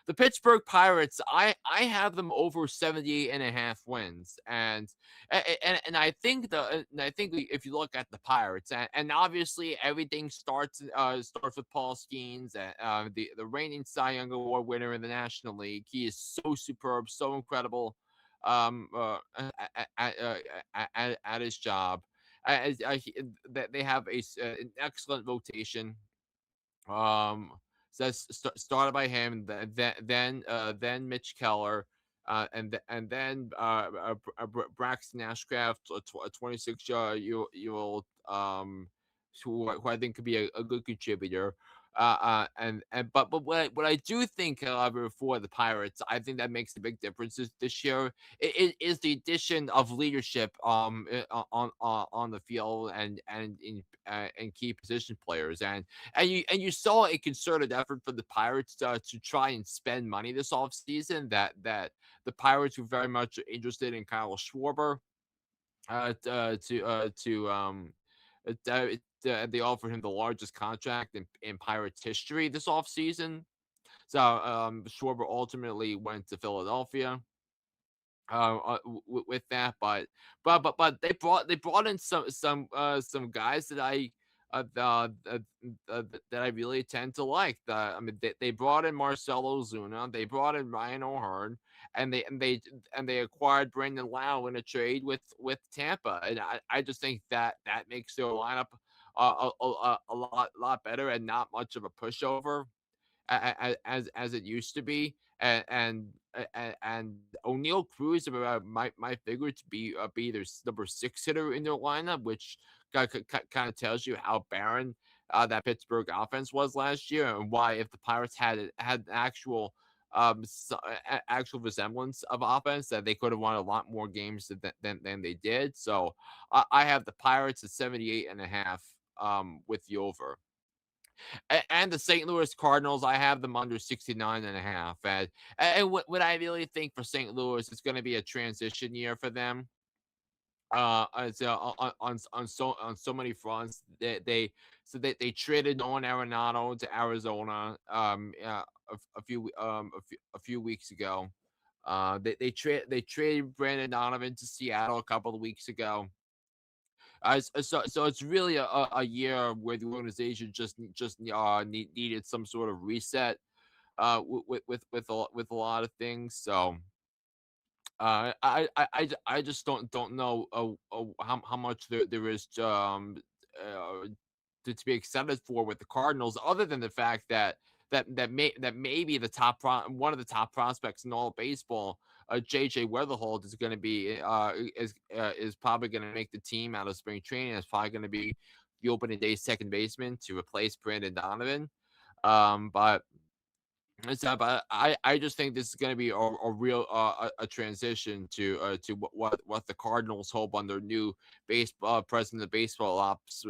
The Pittsburgh Pirates, I have them over 78 and a half wins. And I think if you look at the Pirates, and obviously everything starts with Paul Skeens, the reigning Cy Young Award winner in the National League. He is so superb, so incredible, um, uh, at his job. They have an excellent rotation. um, started by him, then Mitch Keller, and then Braxton Ashcraft, a 26 year old, who I think could be a good contributor. And but what I do think, however, for the Pirates, I think that makes a big difference this year. It is the addition of leadership on the field and key position players. And you saw a concerted effort for the Pirates to try and spend money this offseason. That the Pirates were very much interested in Kyle Schwarber. They offered him the largest contract in Pirates history this offseason. So Schwarber ultimately went to Philadelphia with that. But they brought in some guys that I really tend to like. I mean, they brought in Marcelo Zuna, they brought in Ryan O'Hearn, and they acquired Brandon Lau in a trade with Tampa. And I just think that makes their lineup a lot better and not much of a pushover as it used to be. And O'Neal Cruz my figure to be their number 6 hitter in their lineup, which kind of tells you how barren that Pittsburgh offense was last year, and why, if the Pirates had actual actual resemblance of offense, that they could have won a lot more games than they did. So I have the Pirates at 78 and a half with the over. And the St. Louis Cardinals, I have them under 69 and a half. And what I really think for St. Louis, it's going to be a transition year for them. On so many fronts. They traded Nolan Arenado to Arizona a few weeks ago. They traded Brandon Donovan to Seattle a couple of weeks ago. So it's really a year where the organization needed some sort of reset with a lot of things. So I just don't know how much there is uh, to be excited for with the Cardinals, other than the fact that maybe one of the top prospects in all of baseball, JJ Weatherhold, is probably going to make the team out of spring training. It's probably going to be the opening day second baseman to replace Brandon Donovan. But I just think this is going to be a real a transition to what the Cardinals hope on their new baseball president of baseball ops,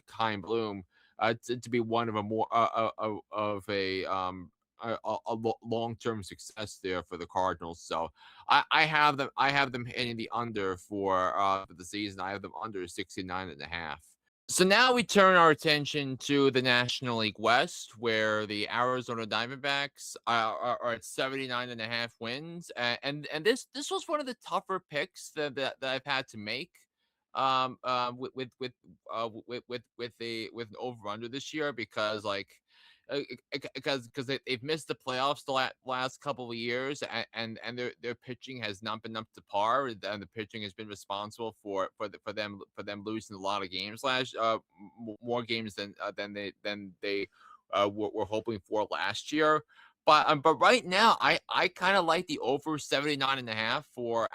Kyle Bloom, to be one of a more of a long term success there for the Cardinals. So I have them hitting the under for the season. I have them under 69 and a half. So now we turn our attention to the National League West, where the Arizona Diamondbacks are at 79 and a half wins. And this was one of the tougher picks that I've had to make with an over under this year, because they've missed the playoffs the last couple of years, and their pitching has not been up to par, and the pitching has been responsible for them losing a lot of games more games than they were hoping for last year. But right now, I kind of like the over 79 and a half for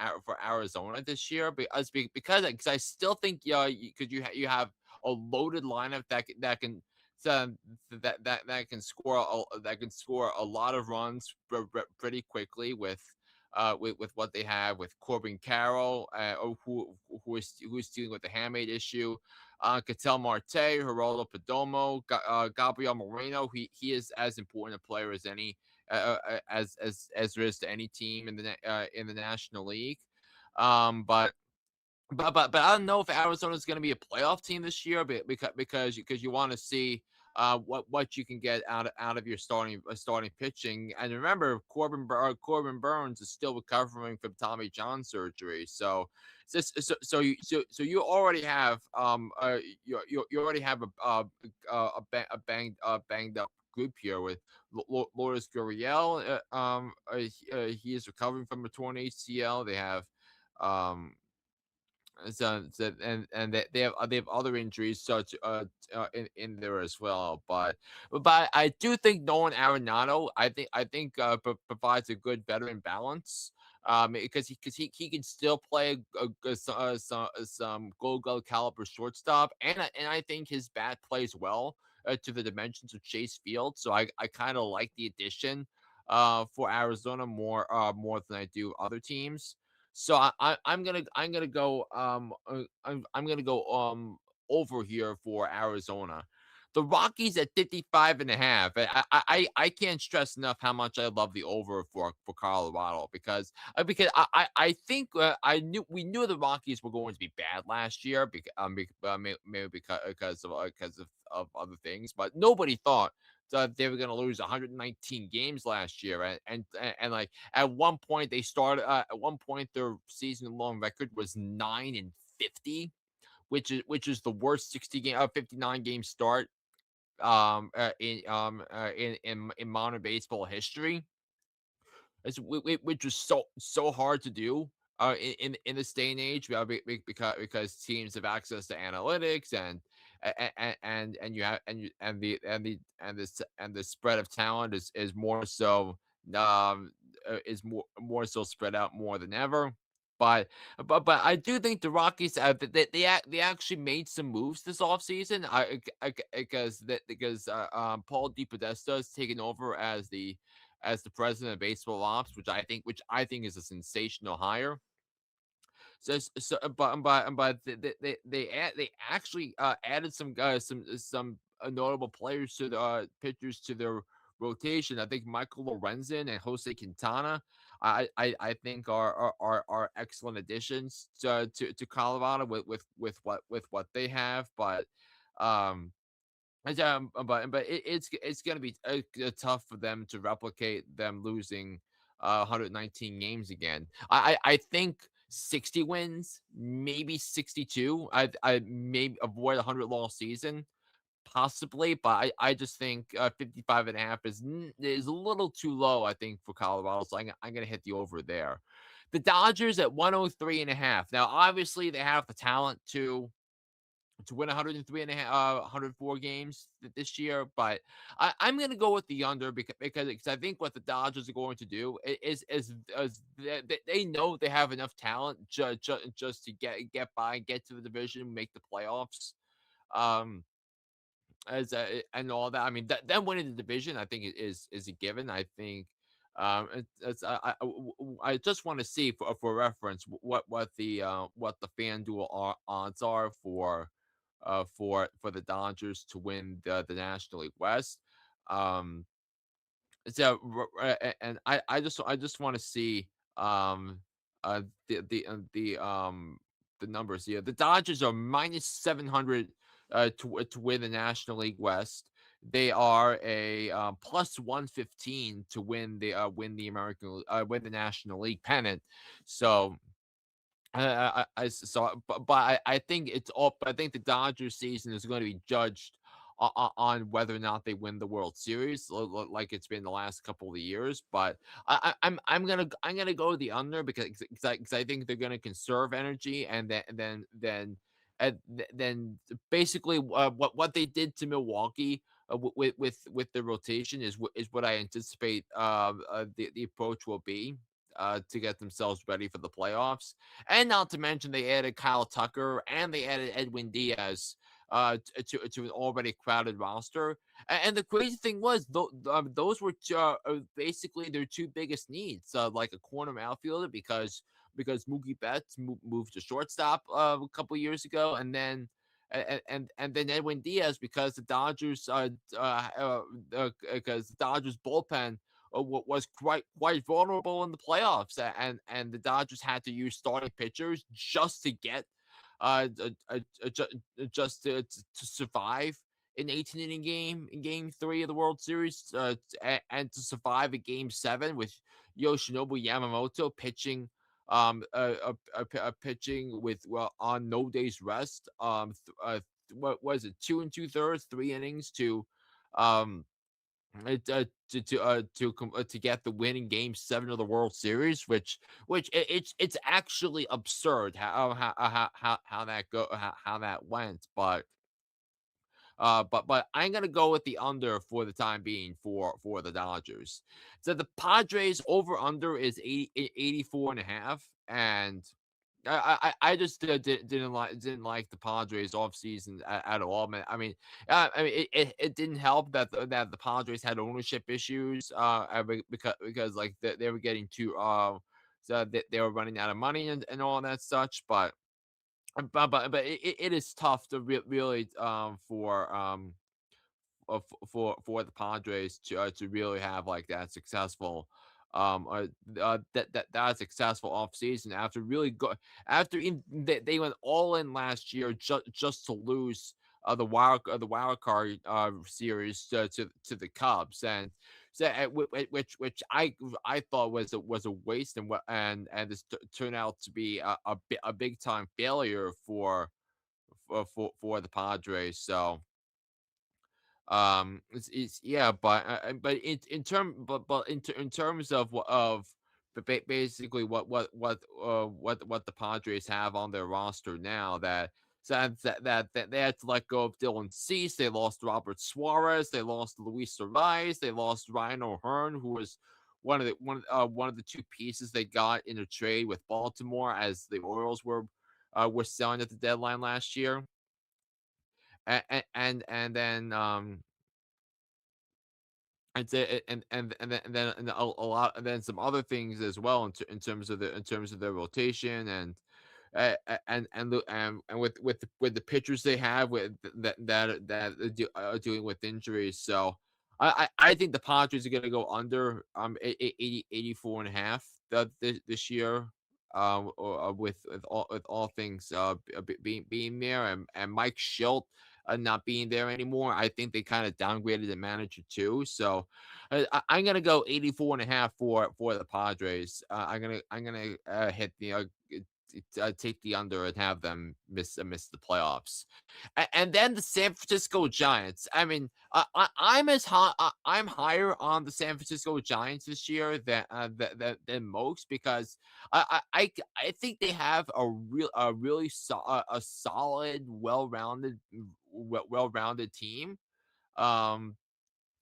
Arizona this year, because I still think, because you have a loaded lineup that can score a lot of runs pretty quickly with what they have with Corbin Carroll, who is dealing with the hamate issue. Ketel Marte, Geraldo Perdomo, Gabriel Moreno. He is as important a player as any as there is to any team in the National League. But I don't know if Arizona is going to be a playoff team this year, because you want to see what you can get out of your starting pitching. And remember, Corbin Burns is still recovering from Tommy John surgery, so you already have you already have a banged up group here with Lourdes Gurriel. He is recovering from a torn ACL. They have um and they have other injuries such in there as well, but I do think Nolan Arenado, I think provides a good veteran balance, because he can still play some gold glove caliber shortstop, and I think his bat plays well to the dimensions of Chase Field, so I kind of like the addition for Arizona more than I do other teams. So I'm gonna go over here for Arizona. The Rockies at 55.5. I can't stress enough how much I love the over for Colorado, because I think we knew the Rockies were going to be bad last year, maybe because of other things, but nobody thought that they were going to lose 119 games last year, and like at one point their season long record was 9-50, which is the worst 59 game start in modern baseball history. Which is so hard to do in this day and age, because teams have access to analytics, and you have and the spread of talent is more so spread out more than ever. But but I do think the Rockies they actually made some moves this offseason. Because Paul DePodesta is taking over as the president of baseball ops, which I think is a sensational hire. They actually added some notable players to the pitchers to their rotation. I think Michael Lorenzen and Jose Quintana, I think are excellent additions to Colorado with what they have, um but it's gonna be tough for them to replicate them losing 119 games again. I think 60 wins, maybe 62. I maybe avoid a 100 loss season, possibly, but I just think 55.5 is a little too low, I think, for Colorado. So I'm gonna hit the over there. The Dodgers at 103.5. Now, obviously, they have the talent to win 103 and a half, 104 games this year, but I'm going to go with the under, because I think what the Dodgers are going to do is they know they have enough talent just to get by, get to the division, make the playoffs. Um, and all that. I mean, them winning the division, I think is a given. I think I just want to see for reference what the FanDuel odds are for the Dodgers to win the National League West. Um, and I just want to see uh the the uh, the um the numbers here. The Dodgers are minus 700 to win the National League West. They are a plus 115 to win the National League pennant. So I think it's all. But I think the Dodgers season is going to be judged on whether or not they win the World Series, like it's been the last couple of years. But I'm gonna go the under, because I think they're gonna conserve energy, and then basically what they did to Milwaukee. With the rotation is what I anticipate the approach will be to get themselves ready for the playoffs. And not to mention, they added Kyle Tucker and they added Edwin Diaz to an already crowded roster. And the crazy thing was, those were basically their two biggest needs, like a corner outfielder because Mookie Betts moved to shortstop a couple years ago, and then then Edwin Diaz because the Dodgers because the Dodgers bullpen was quite vulnerable in the playoffs, and the Dodgers had to use starting pitchers just to get just to survive an 18 inning game in game three of the World Series, and to survive a game seven with Yoshinobu Yamamoto pitching pitching with on no days rest, what was it, 2 2/3 3 innings um to get the win in Game 7 of the World Series, it's actually absurd how that went, but I'm gonna go with the under for the time being for the Dodgers. So the Padres over under is 84 and a half, and I just didn't like the Padres offseason at all, man. I mean, it didn't help that the Padres had ownership issues, because like they were getting too so they were running out of money and all that such, but it is tough to really for the Padres to really have like that successful that successful offseason after really go after they went all in last year just to lose the wild card series to the Cubs, and so which I thought was a waste, and this turned out to be a big time failure for the Padres. So it's yeah, but in terms of basically what the Padres have on their roster now, that they had to let go of Dylan Cease, they lost Robert Suarez, they lost Luis Ariz, they lost Ryan O'Hearn, who was one of the two pieces they got in a trade with Baltimore as the Orioles were selling at the deadline last year. And then I'd say and then a lot, and then some other things as well in terms of their rotation, and with the pitchers they have that are dealing with injuries. So I think the Padres are going to go under 84 and a half this year, with all things being there, and Mike Schilt not being there anymore. I think they kind of downgraded the manager too. So I'm gonna go 84 and a half for the Padres. I'm gonna hit take the under and have them miss the playoffs, and then the San Francisco Giants. I mean, I'm higher on the San Francisco Giants this year than most, because I think they have a really a solid, well-rounded team. Um,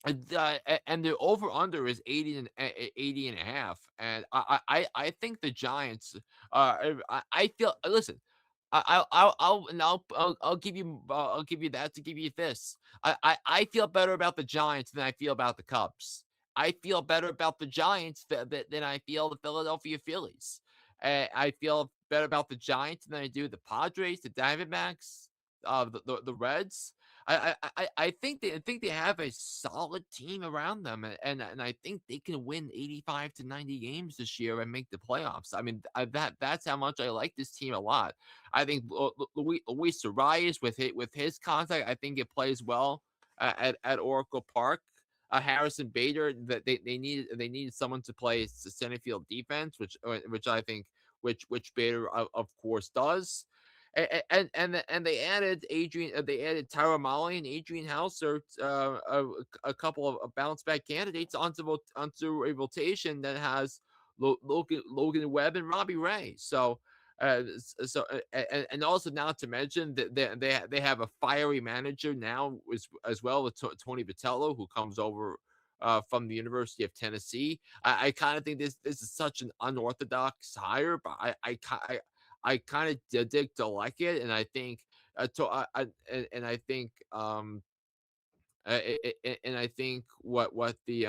and the over under is 80 and a half, and I think the Giants. I feel, listen. I'll give you that to give you this. I feel better about the Giants than I feel about the Cubs. I feel better about the Giants than I feel the Philadelphia Phillies. I feel better about the Giants than I do the Padres, the Diamondbacks, the Reds. I think they have a solid team around them, and I think they can win 85 to 90 games this year and make the playoffs. I mean, that's how much I like this team a lot. I think Luis Arias with his contact, I think it plays well at Oracle Park. Harrison Bader, that they needed someone to play center field defense, which I think which Bader of course does. And they added Tyra Molly and Adrian Hauser, a couple of bounce back candidates onto a rotation that has Logan Webb and Robbie Ray. So and also, not to mention that they have a fiery manager now as well, with Tony Vitello, who comes over from the University of Tennessee. I kind of think this is such an unorthodox hire, but I kind of dig to like it, and I think and I think and I think what the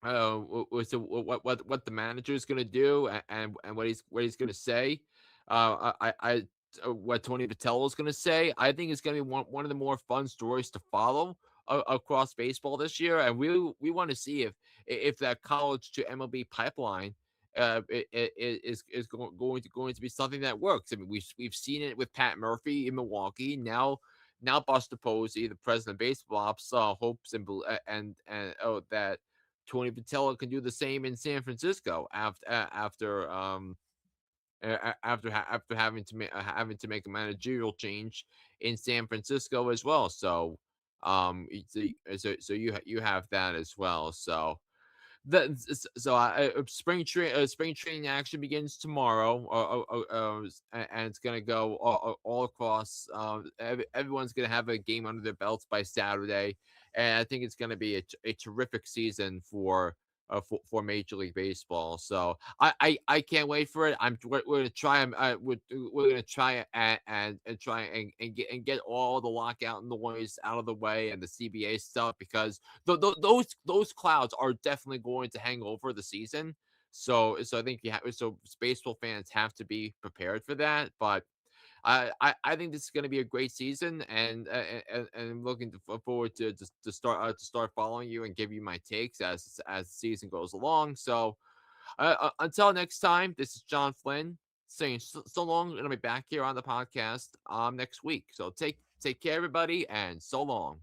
so what the manager is gonna do and what he's gonna say. What Tony Vitello is gonna say. I think it's gonna be one of the more fun stories to follow across baseball this year, and we want to see if that college to MLB pipeline is going to be something that works. I mean, we've seen it with Pat Murphy in Milwaukee. Now Buster Posey, the president of baseball ops, hopes and oh that Tony Vitello can do the same in San Francisco after having to make a managerial change in San Francisco as well. So you have that as well. So spring training action begins tomorrow, and it's gonna go all across. Everyone's gonna have a game under their belts by Saturday, and I think it's gonna be a terrific season for Major League Baseball. So I can't wait for it. We're gonna try we're gonna try and try and get all the lockout noise out of the way and the CBA stuff because those clouds are definitely going to hang over the season. So I think baseball fans have to be prepared for that. But I think this is going to be a great season, and I'm looking forward to start following you and give you my takes as the season goes along. So until next time, this is John Flynn saying so long, and I'll be back here on the podcast next week. So take care, everybody, and so long.